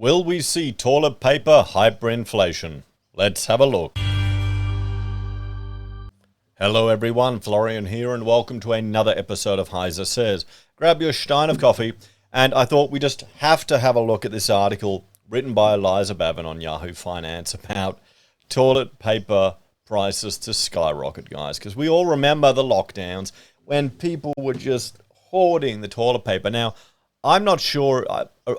Will we see toilet paper hyperinflation? Let's have a look. Hello everyone, Florian here, and welcome to another episode of HeiseSays. Grab your stein of coffee, and I thought we just have to have a look at this article written by Eliza Babin on Yahoo Finance about toilet paper prices to skyrocket, guys, because we all remember the lockdowns when people were just hoarding the toilet paper. Now, I'm not sure.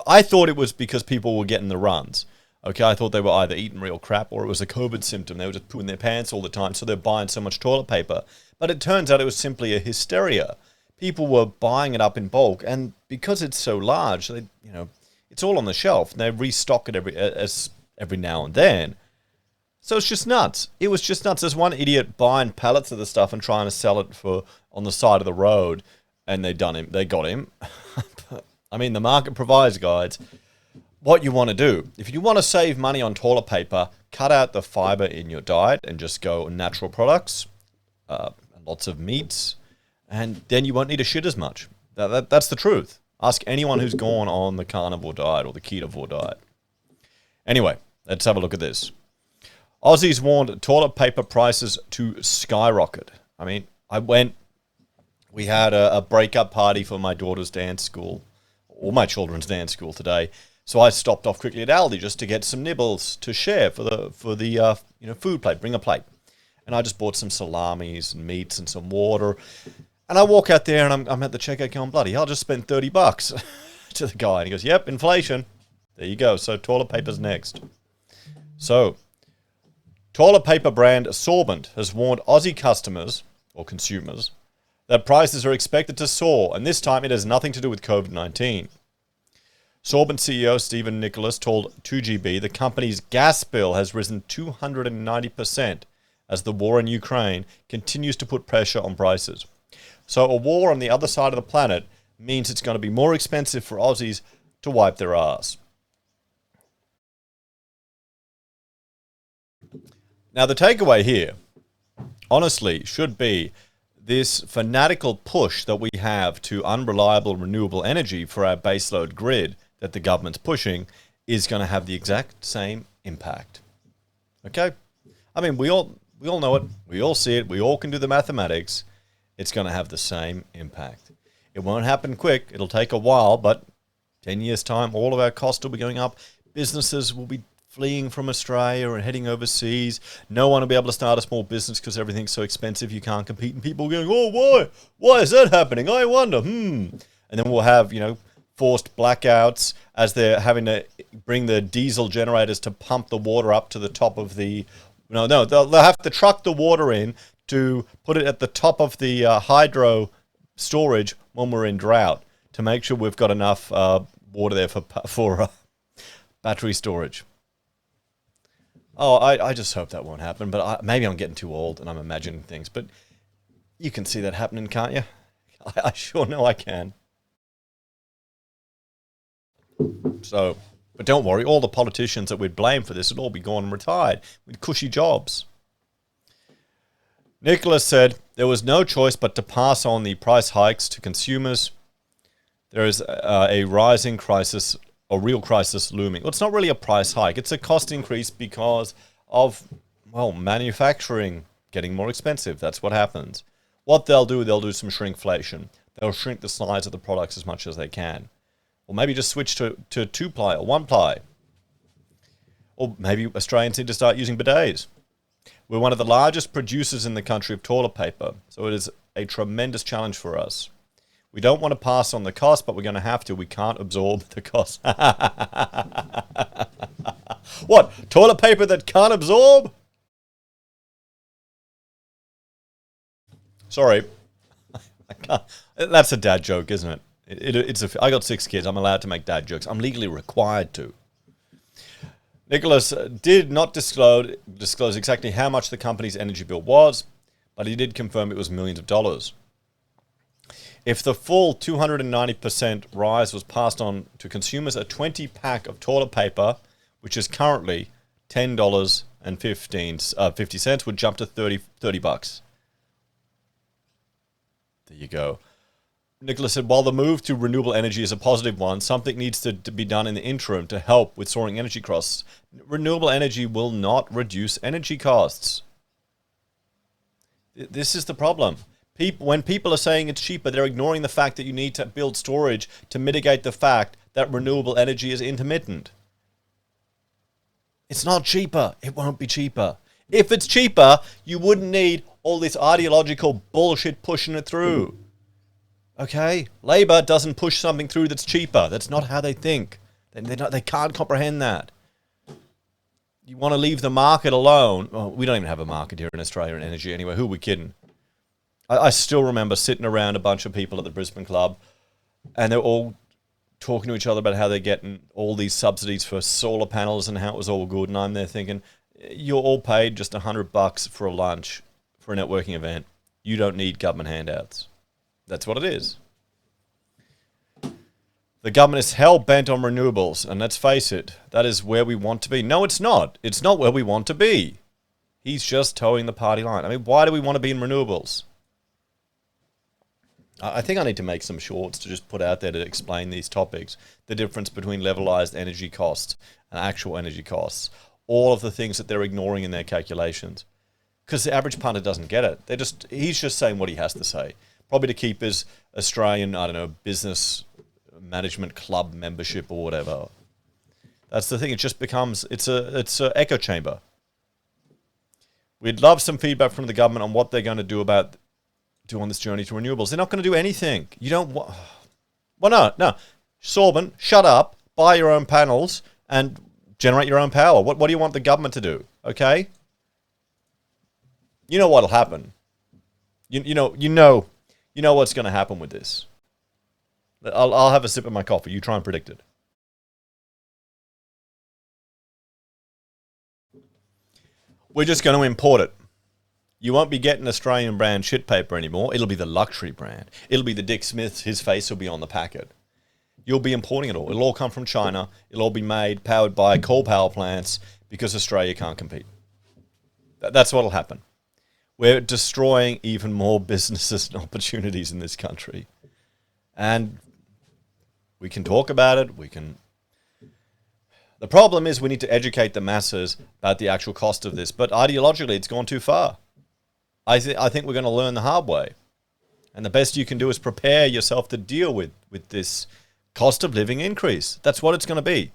I thought it was because people were getting the runs. Okay, I thought they were either eating real crap or it was a COVID symptom. They were just pooing their pants all the time, so they're buying so much toilet paper. But it turns out it was simply a hysteria. People were buying it up in bulk, and because it's so large, it's all on the shelf, and they restock it every now and then. So it's just nuts. It was just nuts. There's one idiot buying pallets of the stuff and trying to sell it for on the side of the road, and they got him. I mean, the market provides, guys, what you want to do. If you want to save money on toilet paper, cut out the fiber in your diet and just go natural products, lots of meats, and then you won't need to shit as much. That's the truth. Ask anyone who's gone on the carnivore diet or the ketovore diet. Anyway, let's have a look at this. Aussies warned toilet paper prices to skyrocket. I mean, we had a breakup party for my daughter's dance school, or my children's dance school today. So I stopped off quickly at Aldi just to get some nibbles to share for the food plate. Bring a plate, and I just bought some salamis and meats and some water. And I walk out there and I'm at the checkout going, bloody hell, I just spent $30 to the guy. And he goes, yep, inflation. There you go. So toilet paper's next. So toilet paper brand Sorbent has warned Aussie customers or consumers that prices are expected to soar, and this time it has nothing to do with COVID-19. Sorbent CEO Stephen Nicholas told 2GB the company's gas bill has risen 290% as the war in Ukraine continues to put pressure on prices. So a war on the other side of the planet means it's going to be more expensive for Aussies to wipe their ass. Now the takeaway here, honestly, should be this fanatical push that we have to unreliable renewable energy for our baseload grid that the government's pushing is going to have the exact same impact. Okay? I mean, we all know it. We all see it. We all can do the mathematics. It's going to have the same impact. It won't happen quick. It'll take a while, but 10 years' time, all of our costs will be going up. Businesses will be fleeing from Australia and heading overseas. No one will be able to start a small business because everything's so expensive you can't compete. And people going, oh, why? Why is that happening? I wonder. And then we'll have, forced blackouts as they're having to bring the diesel generators to pump the water up to the top of the... They'll have to truck the water in to put it at the top of the hydro storage when we're in drought to make sure we've got enough water there for battery storage. Oh, I just hope that won't happen, but maybe I'm getting too old and I'm imagining things. But you can see that happening, can't you? I sure know I can. So, but don't worry, all the politicians that we'd blame for this would all be gone and retired with cushy jobs. Nicholas said there was no choice but to pass on the price hikes to consumers. There is a rising crisis, a real crisis looming. Well, it's not really a price hike. It's a cost increase because of, manufacturing getting more expensive. That's what happens. What they'll do some shrinkflation. They'll shrink the size of the products as much as they can. Or maybe just switch to 2-ply or 1-ply. Or maybe Australians need to start using bidets. We're one of the largest producers in the country of toilet paper, so it is a tremendous challenge for us. We don't want to pass on the cost, but we're going to have to. We can't absorb the cost. What? Toilet paper that can't absorb? Sorry. I can't. That's a dad joke, isn't it? I got 6 kids. I'm allowed to make dad jokes. I'm legally required to. Nicholas did not disclose exactly how much the company's energy bill was, but he did confirm it was millions of dollars. If the full 290% rise was passed on to consumers, a 20-pack of toilet paper, which is currently $10.50, would jump to $30. There you go. Nicholas said, while the move to renewable energy is a positive one, something needs to be done in the interim to help with soaring energy costs. Renewable energy will not reduce energy costs. This is the problem. When people are saying it's cheaper, they're ignoring the fact that you need to build storage to mitigate the fact that renewable energy is intermittent. It's not cheaper. It won't be cheaper. If it's cheaper, you wouldn't need all this ideological bullshit pushing it through. Okay? Labor doesn't push something through that's cheaper. That's not how they think. They can't comprehend that. You want to leave the market alone. Oh, we don't even have a market here in Australia in energy anyway. Who are we kidding? I still remember sitting around a bunch of people at the Brisbane Club, and they're all talking to each other about how they're getting all these subsidies for solar panels and how it was all good. And I'm there thinking, you're all paid just $100 for a lunch for a networking event. You don't need government handouts. That's what it is. The government is hell-bent on renewables, and let's face it, that is where we want to be. No, it's not. It's not where we want to be. He's just towing the party line. I mean, why do we want to be in renewables? I think I need to make some shorts to just put out there to explain these topics. The difference between levelized energy costs and actual energy costs. All of the things that they're ignoring in their calculations. Because the average punter doesn't get it. He's just saying what he has to say. Probably to keep his Australian, business management club membership or whatever. That's the thing. It just becomes, it's a echo chamber. We'd love some feedback from the government on what they're going to do on this journey to renewables. They're not going to do anything. You don't want... Well, no. Sorban, shut up, buy your own panels, and generate your own power. What do you want the government to do? Okay? You know what'll happen. You know what's going to happen with this. I'll have a sip of my coffee. You try and predict it. We're just going to import it. You won't be getting Australian brand shit paper anymore. It'll be the luxury brand. It'll be the Dick Smith. His face will be on the packet. You'll be importing it all. It'll all come from China. It'll all be made, powered by coal power plants because Australia can't compete. That's what'll happen. We're destroying even more businesses and opportunities in this country. And we can talk about it. The problem is we need to educate the masses about the actual cost of this. But ideologically, it's gone too far. I think we're going to learn the hard way. And the best you can do is prepare yourself to deal with this cost of living increase. That's what it's going to be.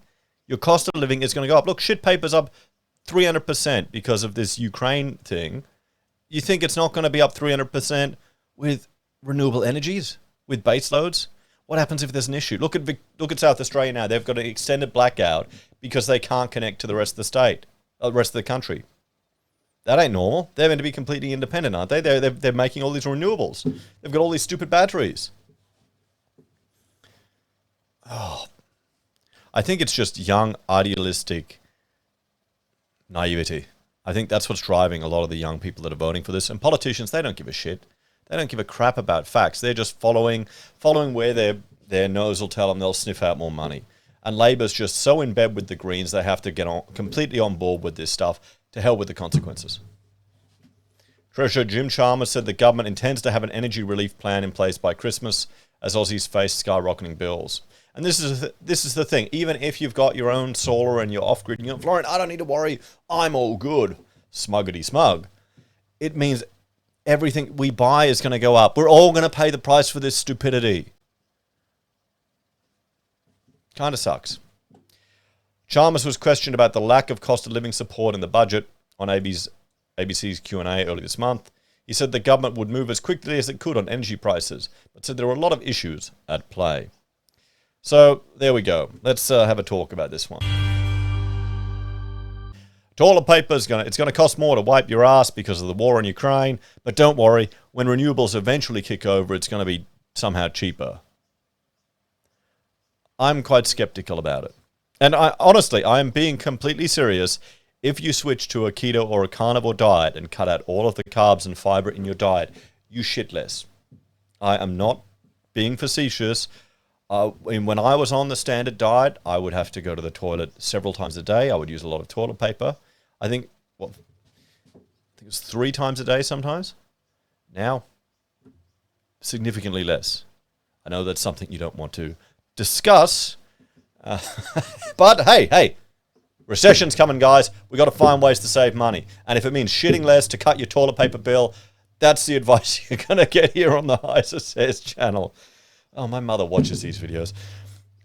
Your cost of living is going to go up. Look, shit paper's up 300% because of this Ukraine thing. You think it's not going to be up 300% with renewable energies, with base loads? What happens if there's an issue? Look at South Australia now. They've got an extended blackout because they can't connect to the rest of the state, the rest of the country. That ain't normal. They're meant to be completely independent, aren't they? They're making all these renewables. They've got all these stupid batteries. Oh, I think it's just young, idealistic naivety. I think that's what's driving a lot of the young people that are voting for this. And politicians, they don't give a shit. They don't give a crap about facts. They're just following where their nose will tell them they'll sniff out more money. And Labor's just so in bed with the Greens, they have to get completely on board with this stuff. To hell with the consequences. Treasurer Jim Chalmers said the government intends to have an energy relief plan in place by Christmas as Aussies face skyrocketing bills. And this is the thing. Even if you've got your own solar and you're off-grid, and you're Florian, I don't need to worry. I'm all good. Smuggity smug. It means everything we buy is going to go up. We're all going to pay the price for this stupidity. Kind of sucks. Chalmers was questioned about the lack of cost of living support in the budget on ABC's Q&A early this month. He said the government would move as quickly as it could on energy prices, but said there were a lot of issues at play. So there we go. Let's have a talk about this one. Toilet paper it's going to cost more to wipe your ass because of the war in Ukraine, but don't worry, when renewables eventually kick over, it's going to be somehow cheaper. I'm quite skeptical about it. And honestly, I am being completely serious. If you switch to a keto or a carnivore diet and cut out all of the carbs and fiber in your diet, you shit less. I am not being facetious. When I was on the standard diet, I would have to go to the toilet several times a day. I would use a lot of toilet paper. I think it was 3 times a day sometimes. Now, significantly less. I know that's something you don't want to discuss. But hey, recession's coming, guys. We got to find ways to save money. And if it means shitting less to cut your toilet paper bill, that's the advice you're going to get here on the HeiseSays channel. Oh, my mother watches these videos.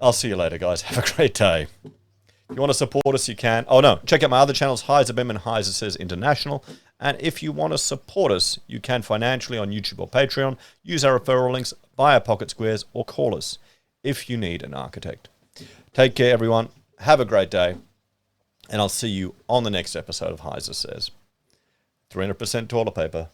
I'll see you later, guys. Have a great day. If you want to support us, you can. Oh, no. Check out my other channels, HeiseBim and HeiseSays International. And if you want to support us, you can financially on YouTube or Patreon. Use our referral links, buy our pocket squares, or call us if you need an architect. Take care, everyone. Have a great day. And I'll see you on the next episode of HeiseSays. 300% toilet paper.